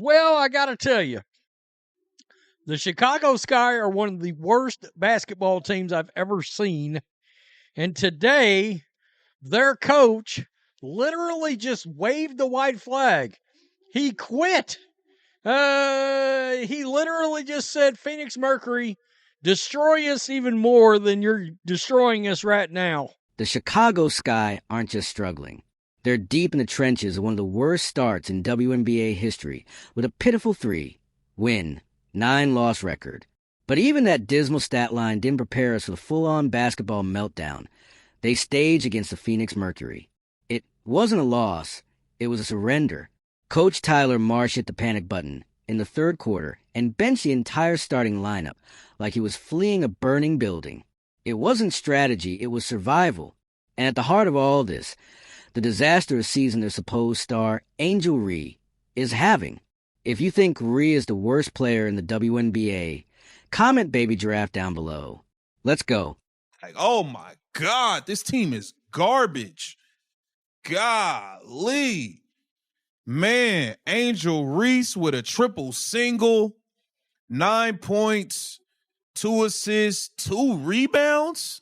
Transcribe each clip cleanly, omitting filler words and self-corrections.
Well, I got to tell you, the Chicago Sky are one of the worst basketball teams I've ever seen. And today, their coach literally just waved the white flag. He quit. He literally just said, Phoenix Mercury, destroy us even more than you're destroying us right now. The Chicago Sky aren't just struggling. They're deep in the trenches of one of the worst starts in WNBA history with a pitiful 3-win, 9-loss record. But even that dismal stat line didn't prepare us for the full-on basketball meltdown they staged against the Phoenix Mercury. It wasn't a loss. It was a surrender. Coach Tyler Marsh hit the panic button in the third quarter and benched the entire starting lineup like he was fleeing a burning building. It wasn't strategy, it was survival. And at the heart of all this, the disastrous season their supposed star, Angel Reese, is having. If you think Reese is the worst player in the WNBA, comment Baby Giraffe down below. Let's go. Like, oh my God, this team is garbage. Golly. Man, Angel Reese with a triple single, 9 points, 2 assists, 2 rebounds.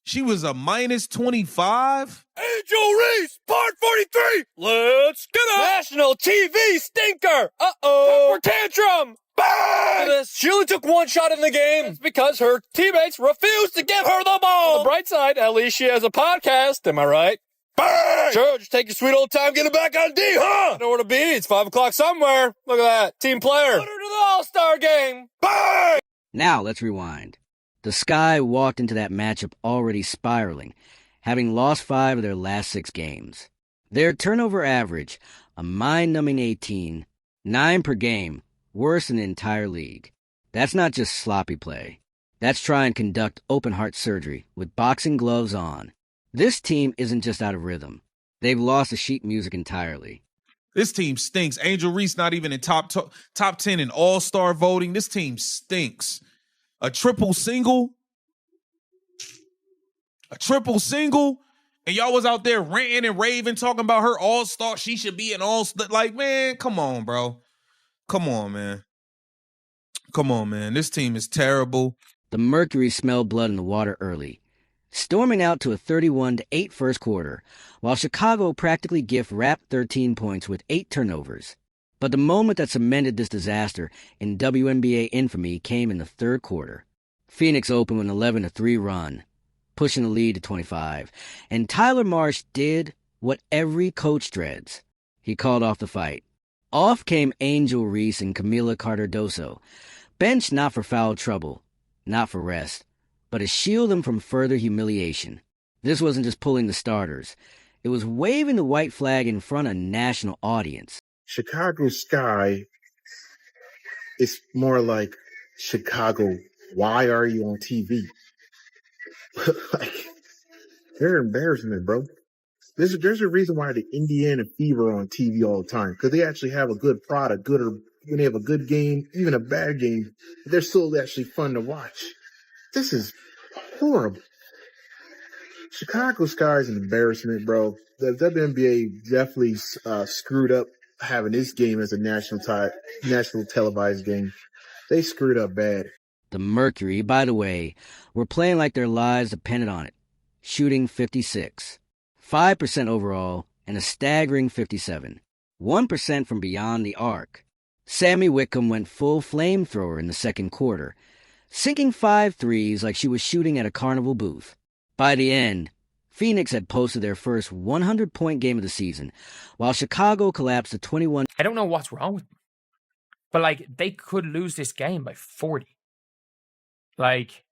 She was a minus 25. Angel Reese, part 43. Let's get it. National TV stinker. Uh-oh. Temper tantrum. Bang! She only took 1 shot in the game. It's because her teammates refused to give her the ball. On the bright side, at least she has a podcast. Am I right? Bang! Sure, just take your sweet old time getting back on D, huh? I know where to be. It's 5 o'clock somewhere. Look at that. Team player. Put her to the All-Star game. Bang! Now let's rewind. The Sky walked into that matchup already spiraling, having lost 5 of their last 6 games. Their turnover average, a mind-numbing 18, 9 per game, worse than the entire league. That's not just sloppy play. That's try and conduct open-heart surgery with boxing gloves on. This team isn't just out of rhythm. They've lost the sheet music entirely. This team stinks. Angel Reese not even in top 10 in all-star voting. This team stinks. A triple single, and y'all was out there ranting and raving, talking about her all-star. She should be an all-star. Like, man, come on, bro. Come on, man. This team is terrible. The Mercury smelled blood in the water early, storming out to a 31-8 first quarter, while Chicago practically gift-wrapped 13 points with 8 turnovers. But the moment that cemented this disaster in WNBA infamy came in the third quarter. Phoenix opened with an 11-3 run, pushing the lead to 25, and Tyler Marsh did what every coach dreads. He called off the fight. Off came Angel Reese and Camila Cardoso, benched not for foul trouble, not for rest, but to shield them from further humiliation. This wasn't just pulling the starters. It was waving the white flag in front of a national audience. Chicago Sky is more like Chicago, why are you on TV? Like, they're embarrassment, bro. There's a reason why the Indiana Fever are on TV all the time, because they actually have a good product, when they have a good game, even a bad game, they're still actually fun to watch. This is horrible. Chicago Sky is an embarrassment, bro. The WNBA definitely screwed up having this game as a national televised game. They screwed up bad. The Mercury, by the way, were playing like their lives depended on it, shooting 56, 5% overall, and a staggering 57, 1% from beyond the arc. Sammy Whitcomb went full flamethrower in the second quarter, sinking 5 threes like she was shooting at a carnival booth. By the end, Phoenix had posted their first 100-point game of the season, while Chicago collapsed to 21. I don't know what's wrong with them. But, like, they could lose this game by 40. Like,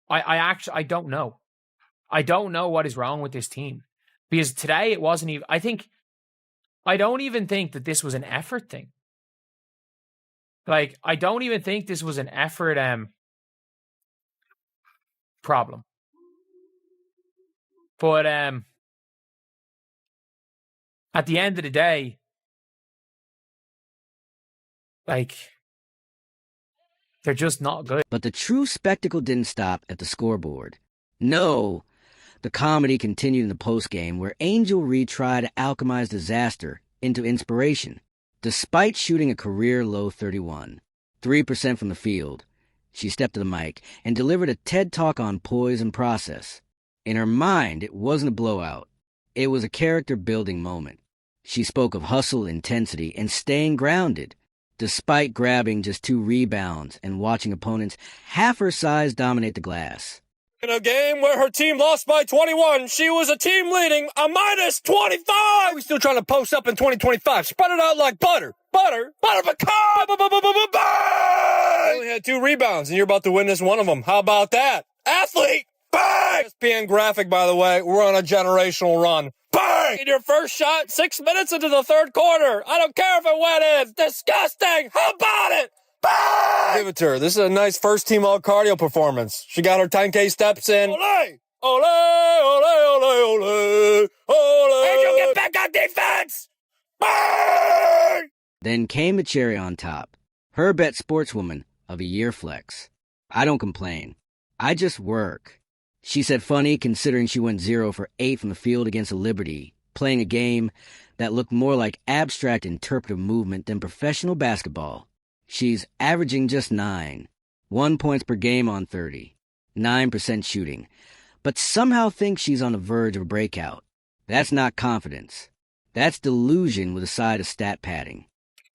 I don't know. I don't know what is wrong with this team. Because today it wasn't even, I don't even think that this was an effort thing. Like, I don't even think this was an effort problem. But at the end of the day, like, they're just not good. But the true spectacle didn't stop at the scoreboard. No, the comedy continued in the postgame, where Angel Reese tried to alchemize disaster into inspiration. Despite shooting a career-low 31, 3% from the field, she stepped to the mic and delivered a TED Talk on poise and process. In her mind, it wasn't a blowout. It was a character-building moment. She spoke of hustle, intensity, and staying grounded, despite grabbing just 2 rebounds and watching opponents half her size dominate the glass. In a game where her team lost by 21, she was a team leading a minus 25. We're still trying to post up in 2025. Spread it out like butter. Butter pecan. Only had 2 rebounds, and you're about to witness one of them. How about that? Athlete. Bang! ESPN graphic, by the way. We're on a generational run. Bang! In your first shot, 6 minutes into the third quarter. I don't care if it went in. Disgusting. How about it? Bang! Give it to her. This is a nice first-team all-cardio performance. She got her 10K steps in. Ole! Ole! Ole! Ole! Ole! Ole! Angel, get back on defense! Bang! Then came the cherry on top. Her Bet Sportswoman of a Year flex. I don't complain. I just work. She said funny considering she went 0 for 8 from the field against a Liberty, playing a game that looked more like abstract interpretive movement than professional basketball. She's averaging just 9, 1 points per game on 30, 9% shooting, but somehow thinks she's on the verge of a breakout. That's not confidence. That's delusion with a side of stat padding.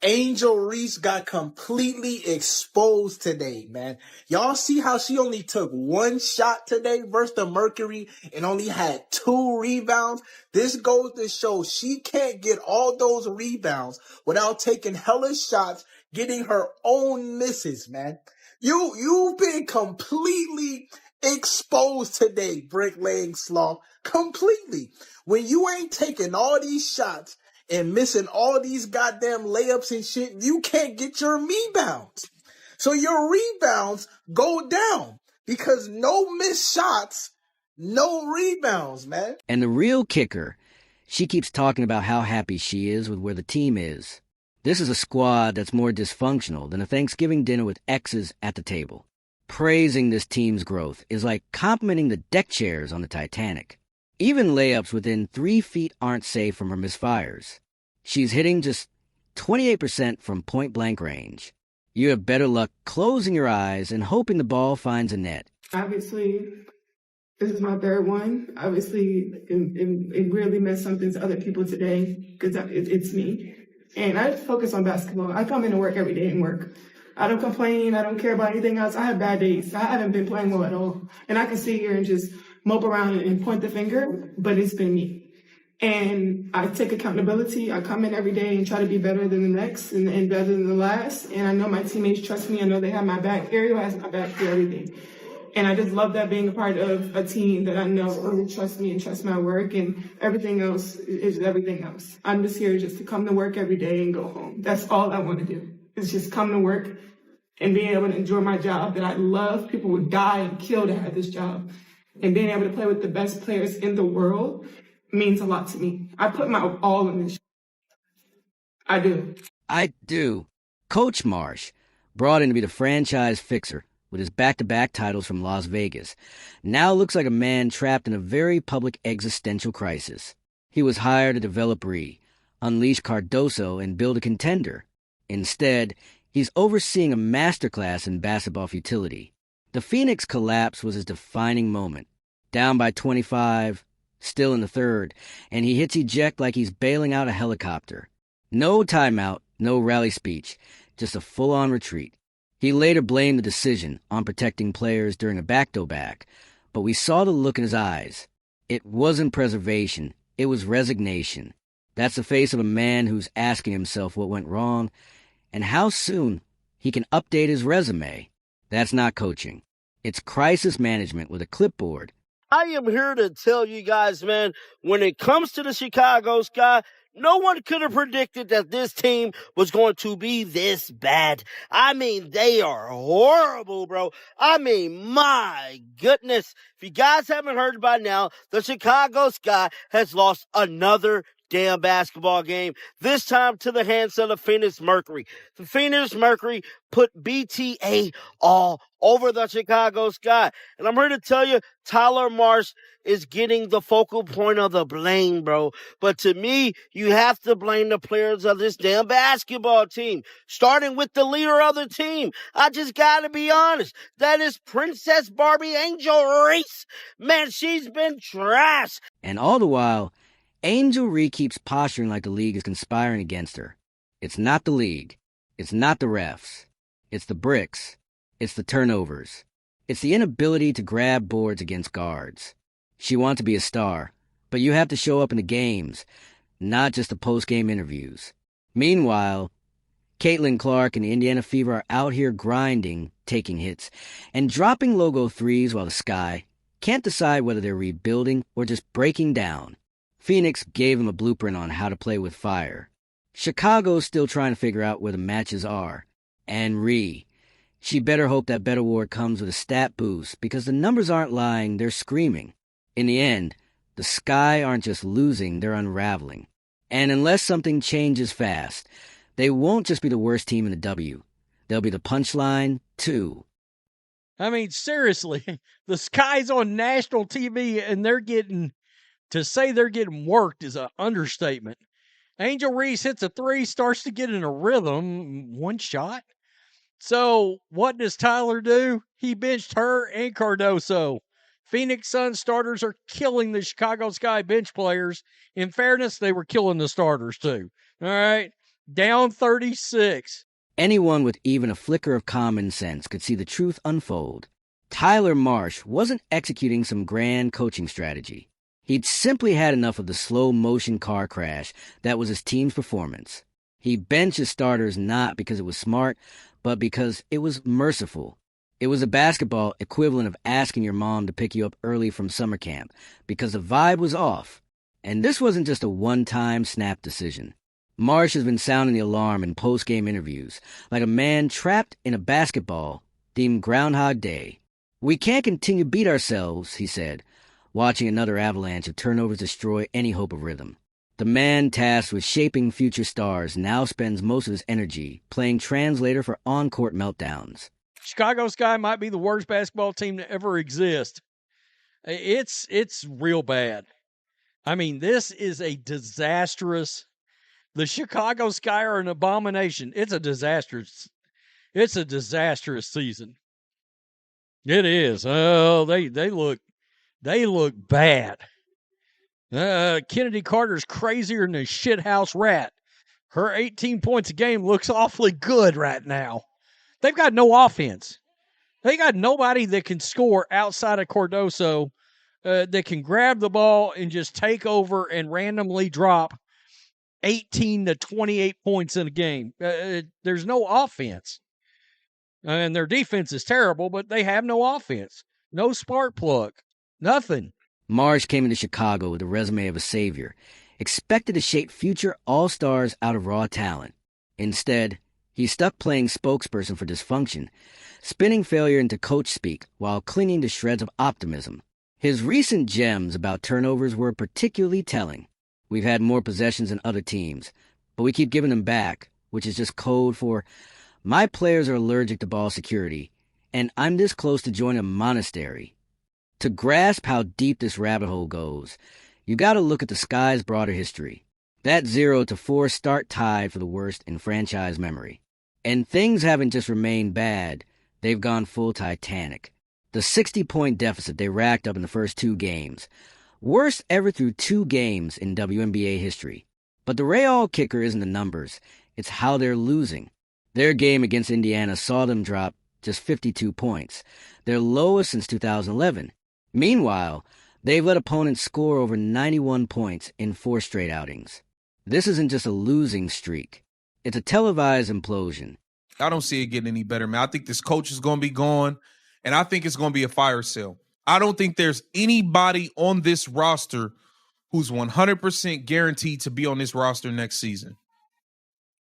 Angel Reese got completely exposed today, man. Y'all see how she only took 1 shot today versus the Mercury and only had 2 rebounds? This goes to show she can't get all those rebounds without taking hella shots, getting her own misses, man. You've been completely exposed today, Bricklaying Slaw. Completely. When you ain't taking all these shots and missing all these goddamn layups and shit, you can't get your rebounds. So your rebounds go down because no missed shots, no rebounds, man. And the real kicker, she keeps talking about how happy she is with where the team is. This is a squad that's more dysfunctional than a Thanksgiving dinner with exes at the table. Praising this team's growth is like complimenting the deck chairs on the Titanic. Even layups within 3 feet aren't safe from her misfires. She's hitting just 28% from point-blank range. You have better luck closing your eyes and hoping the ball finds a net. Obviously, this is my 3rd one. Obviously, it really meant something to other people today because it's me. And I just focus on basketball. I come into work every day and work. I don't complain. I don't care about anything else. I have bad days. I haven't been playing well at all. And I can sit here and just mope around and point the finger, but it's been me. And I take accountability. I come in every day and try to be better than the next and better than the last. And I know my teammates trust me. I know they have my back. Ariel has my back through everything. And I just love that being a part of a team that I know really trusts me and trusts my work, and everything else is everything else. I'm just here just to come to work every day and go home. That's all I want to do, is just come to work and being able to enjoy my job that I love. People would die and kill to have this job. And being able to play with the best players in the world means a lot to me. I put my all in this. I do. I do. Coach Marsh, brought in to be the franchise fixer with his back-to-back titles from Las Vegas, now looks like a man trapped in a very public existential crisis. He was hired to develop Bree, unleash Cardoso, and build a contender. Instead, he's overseeing a masterclass in basketball futility. The Phoenix collapse was his defining moment. Down by 25, still in the 3rd, and he hits eject like he's bailing out a helicopter. No timeout, no rally speech, just a full-on retreat. He later blamed the decision on protecting players during a back-to-back, but we saw the look in his eyes. It wasn't preservation, it was resignation. That's the face of a man who's asking himself what went wrong and how soon he can update his resume. That's not coaching. It's crisis management with a clipboard. I am here to tell you guys, man, when it comes to the Chicago Sky, no one could have predicted that this team was going to be this bad. I mean, they are horrible, bro. I mean, my goodness. If you guys haven't heard by now, the Chicago Sky has lost another damn basketball game, this time to the hands of the Phoenix Mercury. The Phoenix Mercury put BTA all over the Chicago Sky. And I'm here to tell you, Tyler Marsh is getting the focal point of the blame, bro. But to me, you have to blame the players of this damn basketball team, starting with the leader of the team. I just gotta be honest. That is Princess Barbie Angel Reese. Man, she's been trash. And all the while, Angel Reese keeps posturing like the league is conspiring against her. It's not the league. It's not the refs. It's the bricks. It's the turnovers. It's the inability to grab boards against guards. She wants to be a star, but you have to show up in the games, not just the post-game interviews. Meanwhile, Caitlin Clark and the Indiana Fever are out here grinding, taking hits, and dropping logo threes while the Sky can't decide whether they're rebuilding or just breaking down. Phoenix gave them a blueprint on how to play with fire. Chicago's still trying to figure out where the matches are. And she better hope that Bet Award comes with a stat boost because the numbers aren't lying, they're screaming. In the end, the Sky aren't just losing, they're unraveling. And unless something changes fast, they won't just be the worst team in the W. They'll be the punchline, too. I mean, seriously, the Sky's on national TV and to say they're getting worked is an understatement. Angel Reese hits a three, starts to get in a rhythm, one shot. So what does Tyler do? He benched her and Cardoso. Phoenix Suns starters are killing the Chicago Sky bench players. In fairness, they were killing the starters too. All right, down 36. Anyone with even a flicker of common sense could see the truth unfold. Tyler Marsh wasn't executing some grand coaching strategy. He'd simply had enough of the slow-motion car crash that was his team's performance. He benched his starters not because it was smart, but because it was merciful. It was a basketball equivalent of asking your mom to pick you up early from summer camp because the vibe was off. And this wasn't just a one-time snap decision. Marsh has been sounding the alarm in post-game interviews, like a man trapped in a basketball-themed Groundhog Day. "We can't continue to beat ourselves," he said, watching another avalanche of turnovers destroy any hope of rhythm. The man tasked with shaping future stars now spends most of his energy playing translator for on-court meltdowns. Chicago Sky might be the worst basketball team to ever exist. It's real bad. I mean, this is a disastrous. The Chicago Sky are an abomination. It's a disastrous season. It is. Oh, they look bad. Kennedy Carter's crazier than a shithouse rat. Her 18 points a game looks awfully good right now. They've got no offense. They got nobody that can score outside of Cardoso that can grab the ball and just take over and randomly drop 18 to 28 points in a game. There's no offense. And their defense is terrible, but they have no offense. No spark plug. Nothing. Marsh came into Chicago with the resume of a savior, expected to shape future all-stars out of raw talent. Instead, he's stuck playing spokesperson for dysfunction, spinning failure into coach speak while clinging to shreds of optimism. His recent gems about turnovers were particularly telling. We've had more possessions than other teams, but we keep giving them back, which is just code for, my players are allergic to ball security, and I'm this close to joining a monastery. To grasp how deep this rabbit hole goes, you gotta look at the Sky's broader history. That 0-4 start tied for the worst in franchise memory. And things haven't just remained bad, they've gone full Titanic. The 60-point deficit they racked up in the first two games, worst ever through two games in WNBA history. But the Real kicker isn't the numbers, it's how they're losing. Their game against Indiana saw them drop just 52 points, their lowest since 2011. Meanwhile, they've let opponents score over 91 points in 4 straight outings. This isn't just a losing streak. It's a televised implosion. I don't see it getting any better, man. I think this coach is going to be gone, and I think it's going to be a fire sale. I don't think there's anybody on this roster who's 100% guaranteed to be on this roster next season.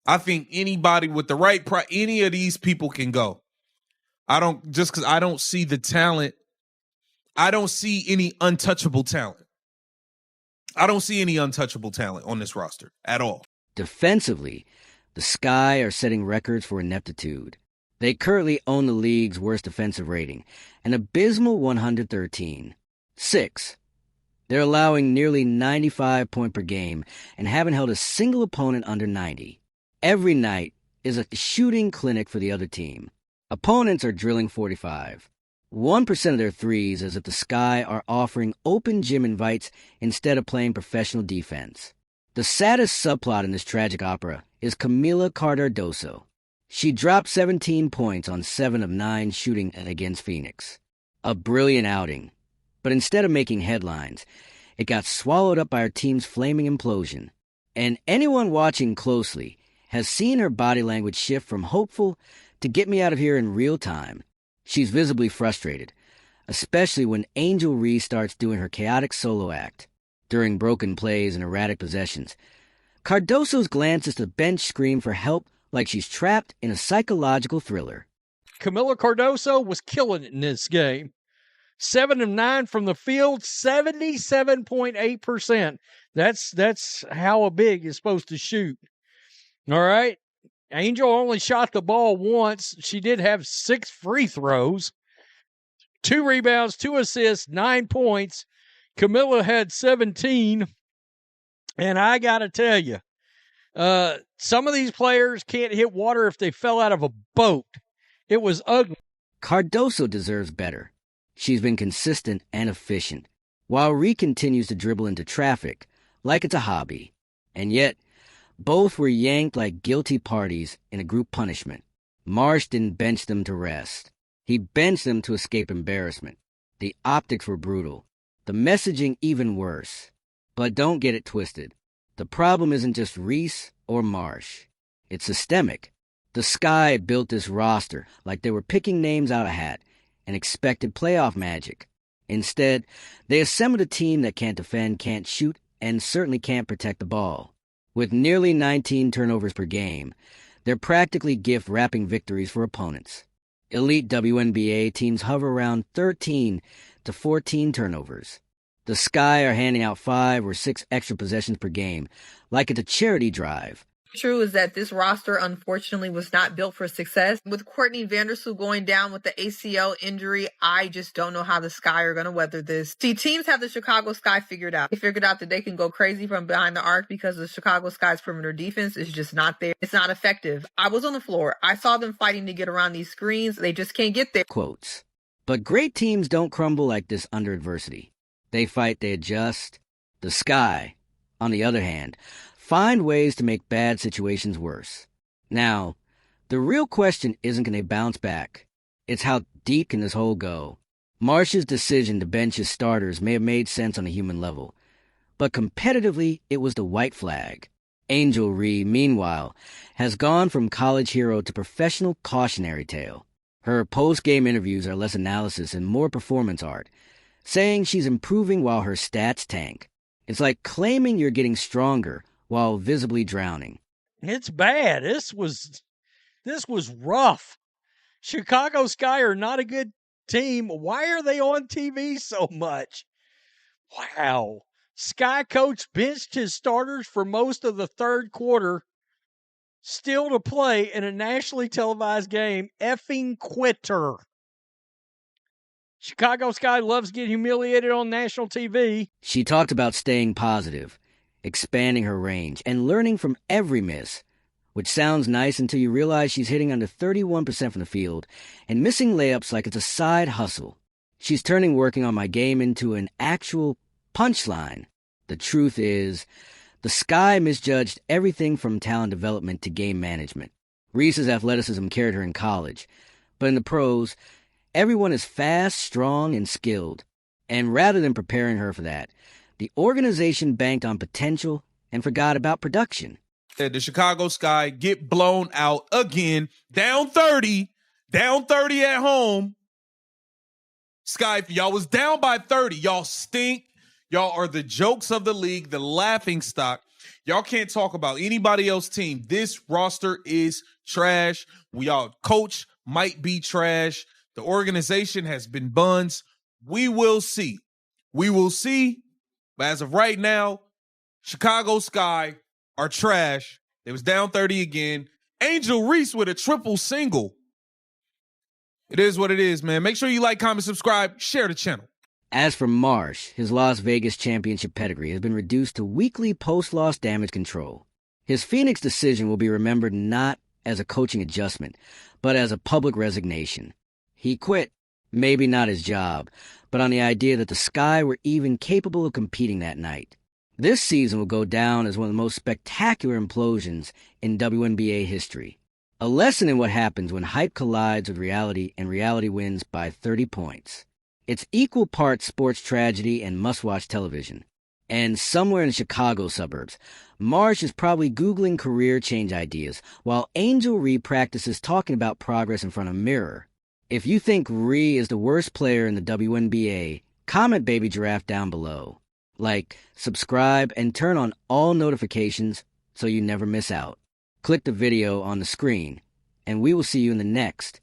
I think anybody with the right price, any of these people can go. Because I don't see the talent. I don't see any untouchable talent. I don't see any untouchable talent on this roster at all. Defensively, the Sky are setting records for ineptitude. They currently own the league's worst defensive rating, an abysmal 113. 6. They're allowing nearly 95 points per game and haven't held a single opponent under 90. Every night is a shooting clinic for the other team. Opponents are drilling 45. 1% of their threes as if the Sky are offering open gym invites instead of playing professional defense. The saddest subplot in this tragic opera is Camila Cardoso. She dropped 17 points on 7 of 9 shooting against Phoenix. A brilliant outing. But instead of making headlines, it got swallowed up by her team's flaming implosion. And anyone watching closely has seen her body language shift from hopeful to get me out of here in real time. She's visibly frustrated, especially when Angel Reese starts doing her chaotic solo act. During broken plays and erratic possessions, Cardoso's glances to the bench scream for help like she's trapped in a psychological thriller. Camila Cardoso was killing it in this game. 7 of 9 from the field, 77.8%. That's how a big is supposed to shoot. All right. Angel only shot the ball once. She did have 6 free throws, 2 rebounds, 2 assists, 9 points. Camila had 17. And I got to tell you, some of these players can't hit water if they fell out of a boat. It was ugly. Cardoso deserves better. She's been consistent and efficient, while Ree continues to dribble into traffic like it's a hobby. And yet, both were yanked like guilty parties in a group punishment. Marsh didn't bench them to rest. He benched them to escape embarrassment. The optics were brutal. The messaging even worse. But don't get it twisted. The problem isn't just Reese or Marsh. It's systemic. The Sky built this roster like they were picking names out of a hat and expected playoff magic. Instead, they assembled a team that can't defend, can't shoot, and certainly can't protect the ball. With nearly 19 turnovers per game, they're practically gift-wrapping victories for opponents. Elite WNBA teams hover around 13 to 14 turnovers. The Sky are handing out 5 or 6 extra possessions per game, like it's a charity drive. True is that this roster, unfortunately, was not built for success. With Courtney Vandersloot going down with the ACL injury, I just don't know how the Sky are going to weather this. See, teams have the Chicago Sky figured out. They figured out that they can go crazy from behind the arc because the Chicago Sky's perimeter defense is just not there. It's not effective. I was on the floor. I saw them fighting to get around these screens. They just can't get there. Quotes. But great teams don't crumble like this under adversity. They fight, they adjust. The Sky, on the other hand, find ways to make bad situations worse. Now, the real question isn't can they bounce back. It's how deep can this hole go. Marsh's decision to bench his starters may have made sense on a human level, but competitively, it was the white flag. Angel Reese, meanwhile, has gone from college hero to professional cautionary tale. Her post-game interviews are less analysis and more performance art, saying she's improving while her stats tank. It's like claiming you're getting stronger while visibly drowning. It's bad. This was rough. Chicago Sky are not a good team. Why are they on TV so much? Wow. Sky coach benched his starters for most of the third quarter, still to play in a nationally televised game. Effing quitter. Chicago Sky loves getting humiliated on national TV. She talked about staying positive, expanding her range, and learning from every miss, which sounds nice until you realize she's hitting under 31% from the field and missing layups like it's a side hustle. She's turning working on my game into an actual punchline. The truth is, the Sky misjudged everything from talent development to game management. Reese's athleticism carried her in college, but in the pros, everyone is fast, strong, and skilled. And rather than preparing her for that, the organization banked on potential and forgot about production. The Chicago Sky get blown out again, down 30 at home. Sky, y'all was down by 30. Y'all stink. Y'all are the jokes of the league, the laughing stock. Y'all can't talk about anybody else's team. This roster is trash. Y'all coach might be trash. The organization has been buns. We will see. We will see. But as of right now, Chicago Sky are trash. They was down 30 again. Angel Reese with a triple single. It is what it is, man. Make sure you like, comment, subscribe, share the channel. As for Marsh, his Las Vegas championship pedigree has been reduced to weekly post-loss damage control. His Phoenix decision will be remembered not as a coaching adjustment, but as a public resignation. He quit, maybe not his job, but on the idea that the Sky were even capable of competing that night. This season will go down as one of the most spectacular implosions in WNBA history. A lesson in what happens when hype collides with reality and reality wins by 30 points. It's equal parts sports tragedy and must-watch television. And somewhere in the Chicago suburbs, Marsh is probably Googling career change ideas while Angel Reese practices talking about progress in front of a mirror. If you think Reese is the worst player in the WNBA, comment Baby Giraffe down below. Like, subscribe, and turn on all notifications so you never miss out. Click the video on the screen, and we will see you in the next